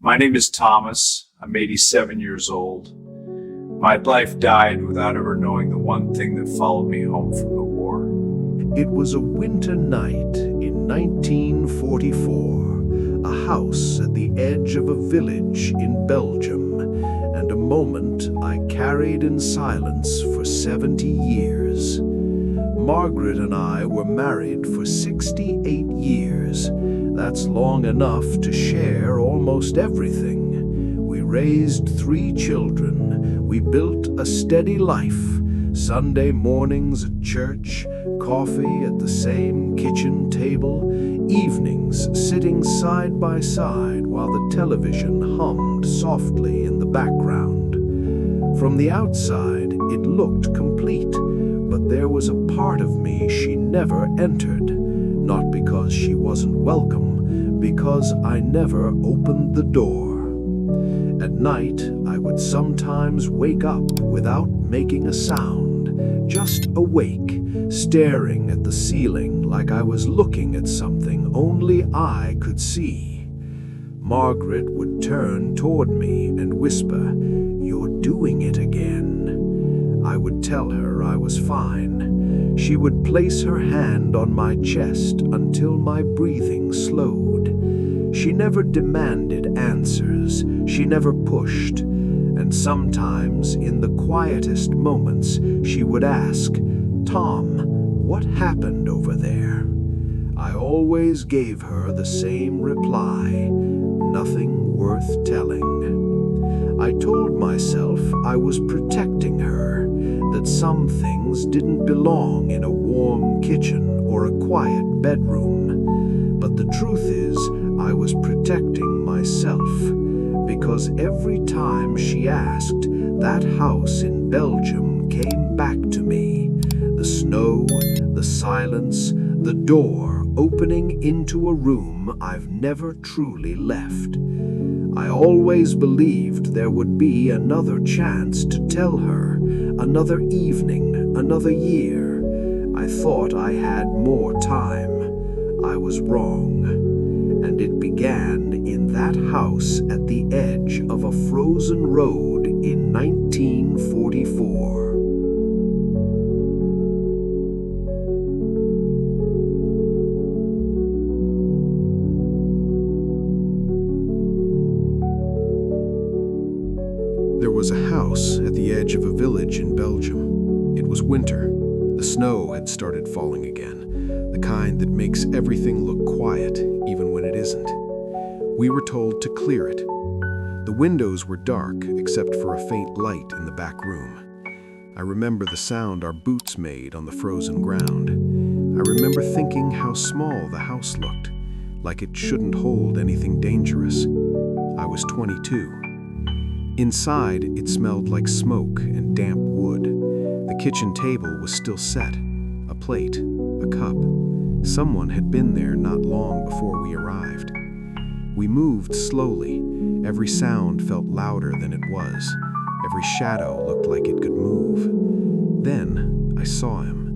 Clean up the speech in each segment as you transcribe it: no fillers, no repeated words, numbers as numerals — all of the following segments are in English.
My name is Thomas. I'm 87 years old. My life died without ever knowing the one thing that followed me home from the war. It was a winter night in 1944, a house at the edge of a village in Belgium, and a moment I carried in silence for 70 years. Margaret and I were married for 68 years. That's long enough to share almost everything. We raised 3 children. We built a steady life. Sunday mornings at church, coffee at the same kitchen table, evenings sitting side by side while the television hummed softly in the background. From the outside, it looked complete, but there was a part of me she never entered, not because she wasn't welcome, because I never opened the door. At night, I would sometimes wake up without making a sound, just awake, staring at the ceiling like I was looking at something only I could see. Margaret would turn toward me and whisper, "You're doing it again." I would tell her I was fine. She would place her hand on my chest until my breathing slowed. She never demanded answers. She never pushed. And sometimes, in the quietest moments, she would ask, "Tom, what happened over there?" I always gave her the same reply, "Nothing worth telling." I told myself I was protecting her, that some things didn't belong in a warm kitchen or a quiet bedroom. But the truth is, I was protecting myself, because every time she asked, that house in Belgium came back to me. The snow, the silence, the door opening into a room I've never truly left. I always believed there would be another chance to tell her, another evening, another year. I thought I had more time. I was wrong. And it began in that house at the edge of a frozen road in 1944. There was a house at the edge of a village in Belgium. It was winter. The snow had started falling again, the kind that makes everything look quiet, even when it isn't. We were told to clear it. The windows were dark, except for a faint light in the back room. I remember the sound our boots made on the frozen ground. I remember thinking how small the house looked, like it shouldn't hold anything dangerous. I was 22. Inside, it smelled like smoke and damp wood. The kitchen table was still set, a plate, a cup. Someone had been there not long before we arrived. We moved slowly. Every sound felt louder than it was. Every shadow looked like it could move. Then I saw him.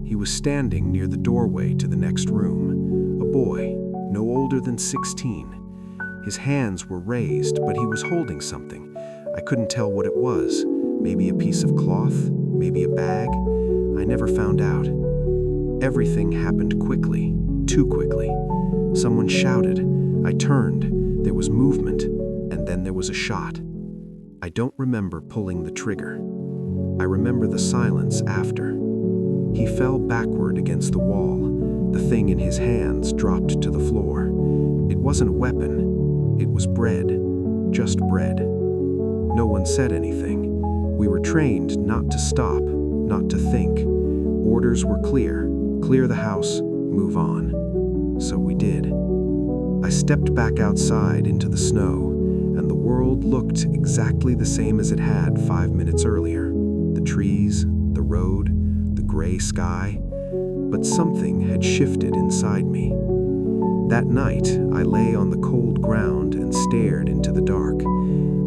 He was standing near the doorway to the next room, a boy, no older than 16. His hands were raised, but he was holding something. I couldn't tell what it was. Maybe a piece of cloth, maybe a bag. I never found out. Everything happened quickly, too quickly. Someone shouted. I turned. There was movement, and then there was a shot. I don't remember pulling the trigger. I remember the silence after. He fell backward against the wall. The thing in his hands dropped to the floor. It wasn't a weapon. It was bread. Just bread. No one said anything. We were trained not to stop, not to think. Orders were clear. Clear the house, move on. So we did. I stepped back outside into the snow, and the world looked exactly the same as it had 5 minutes earlier. The trees, the road, the gray sky. But something had shifted inside me. That night, I lay on the cold ground and stared into the dark.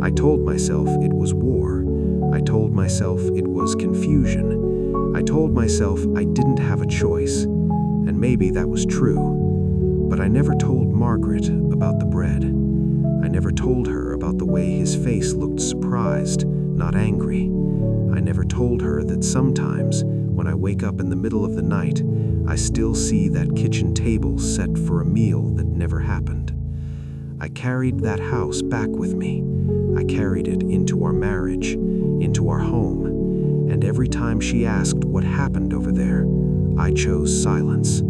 I told myself it was war. I told myself it was confusion. I told myself I didn't have a choice. And maybe that was true. But I never told Margaret about the bread. I never told her about the way his face looked surprised, not angry. I never told her that sometimes, when I wake up in the middle of the night, I still see that kitchen table set for a meal that never happened. I carried that house back with me. I carried it into our marriage, into our home, and every time she asked what happened over there, I chose silence.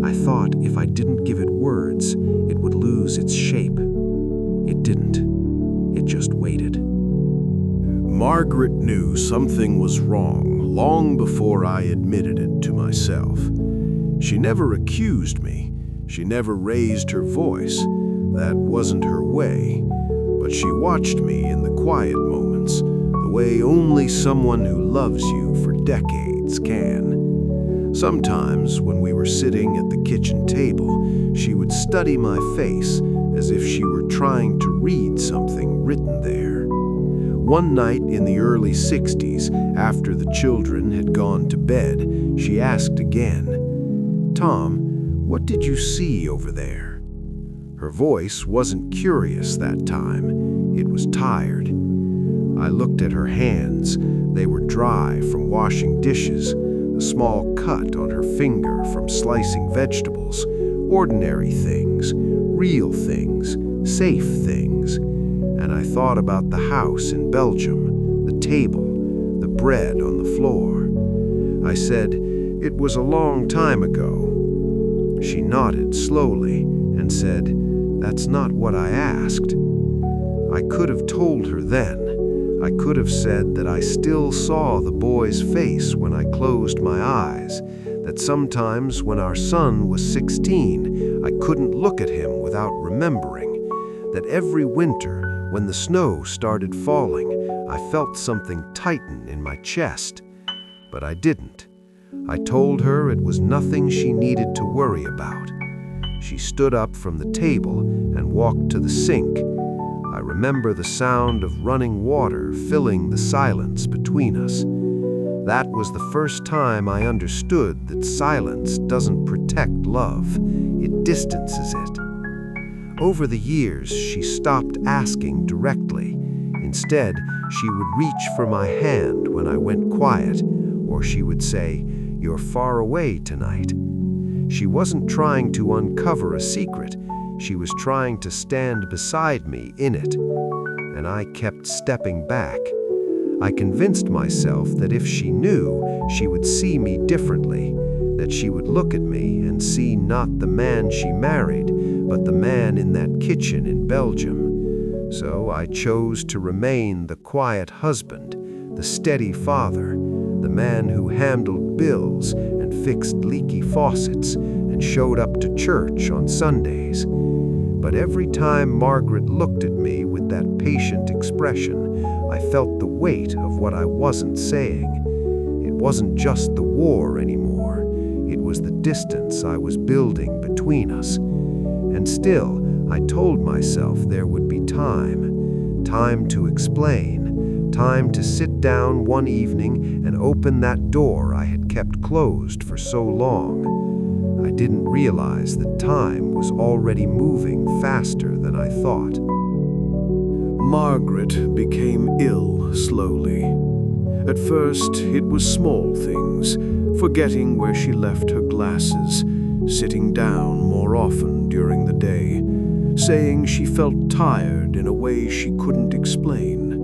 I thought if I didn't give it words, it would lose its shape. It didn't. It just waited. Margaret knew something was wrong long before I admitted it to myself. She never accused me. She never raised her voice. That wasn't her way. But she watched me in the quiet moments, the way only someone who loves you for decades can. Sometimes, when we were sitting at the kitchen table, she would study my face as if she were trying to read something written there. One night in the early 60s, after the children had gone to bed, she asked again, "Tom, what did you see over there?" Her voice wasn't curious that time. It was tired. I looked at her hands. They were dry from washing dishes, a small cut on her finger from slicing vegetables, ordinary things, real things, safe things. And I thought about the house in Belgium, the table, the bread on the floor. I said, "It was a long time ago." She nodded slowly and said, "That's not what I asked." I could have told her then. I could have said that I still saw the boy's face when I closed my eyes, that sometimes when our son was 16, I couldn't look at him without remembering, that every winter when the snow started falling, I felt something tighten in my chest. But I didn't. I told her it was nothing she needed to worry about. She stood up from the table and walked to the sink. I remember the sound of running water filling the silence between us. That was the first time I understood that silence doesn't protect love, it distances it. Over the years, she stopped asking directly. Instead, she would reach for my hand when I went quiet, or she would say, "You're far away tonight." She wasn't trying to uncover a secret. She was trying to stand beside me in it. And I kept stepping back. I convinced myself that if she knew, she would see me differently, that she would look at me and see not the man she married, but the man in that kitchen in Belgium. So I chose to remain the quiet husband, the steady father, the man who handled bills and fixed leaky faucets and showed up to church on Sundays. But every time Margaret looked at me with that patient expression, I felt the weight of what I wasn't saying. It wasn't just the war anymore. It was the distance I was building between us. And still, I told myself there would be time to explain, time to sit down one evening and open that door I had kept closed for so long. I didn't realize that time was already moving faster than I thought. Margaret became ill slowly. At first, it was small things, forgetting where she left her glasses, sitting down more often during the day, saying she felt tired in a way she couldn't explain.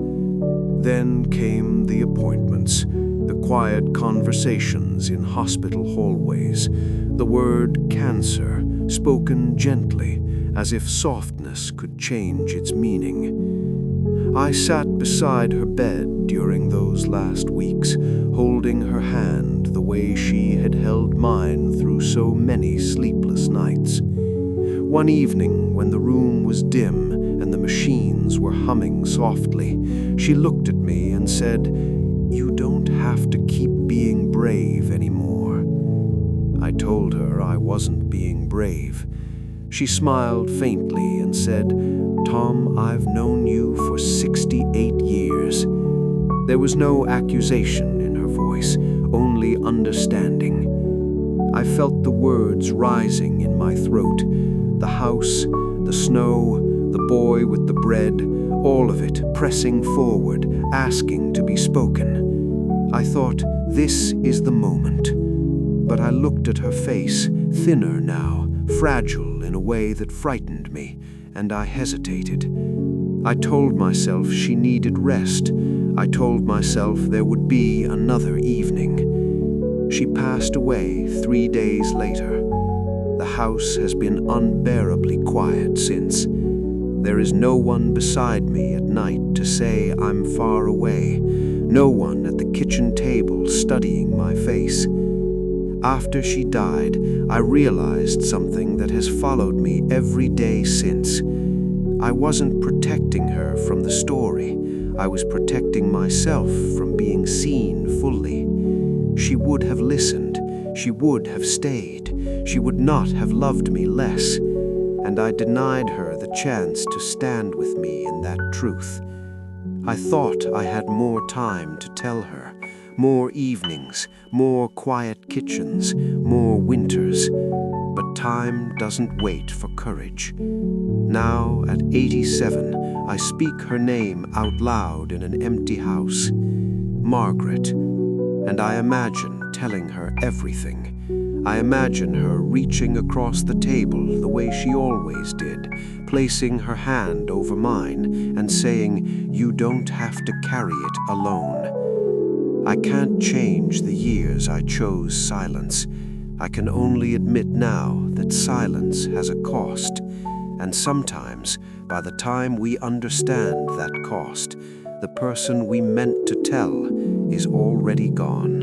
Then came the appointments, the quiet conversations in hospital hallways, the word cancer spoken gently, as if softness could change its meaning. I sat beside her bed during those last weeks, holding her hand the way she had held mine through so many sleepless nights. One evening, when the room was dim and the machines were humming softly, she looked at me and said, "You don't have to keep being brave anymore." I told her I wasn't being brave. She smiled faintly and said, "Tom, I've known you for 68 years." There was no accusation in her voice, only understanding. I felt the words rising in my throat, the house, the snow, the boy with the bread, all of it pressing forward, asking to be spoken. I thought, this is the moment. But I looked at her face, thinner now, fragile in a way that frightened me, and I hesitated. I told myself she needed rest. I told myself there would be another evening. She passed away 3 days later. The house has been unbearably quiet since. There is no one beside me at night to say I'm far away, no one at the kitchen table studying my face. After she died, I realized something that has followed me every day since. I wasn't protecting her from the story. I was protecting myself from being seen fully. She would have listened. She would have stayed. She would not have loved me less. And I denied her the chance to stand with me in that truth. I thought I had more time to tell her, more evenings, more quiet kitchens, more winters. But time doesn't wait for courage. Now, at 87, I speak her name out loud in an empty house. Margaret. And I imagine telling her everything. I imagine her reaching across the table the way she always did, placing her hand over mine and saying, "You don't have to carry it alone." I can't change the years I chose silence. I can only admit now that silence has a cost. And sometimes, by the time we understand that cost, the person we meant to tell is already gone.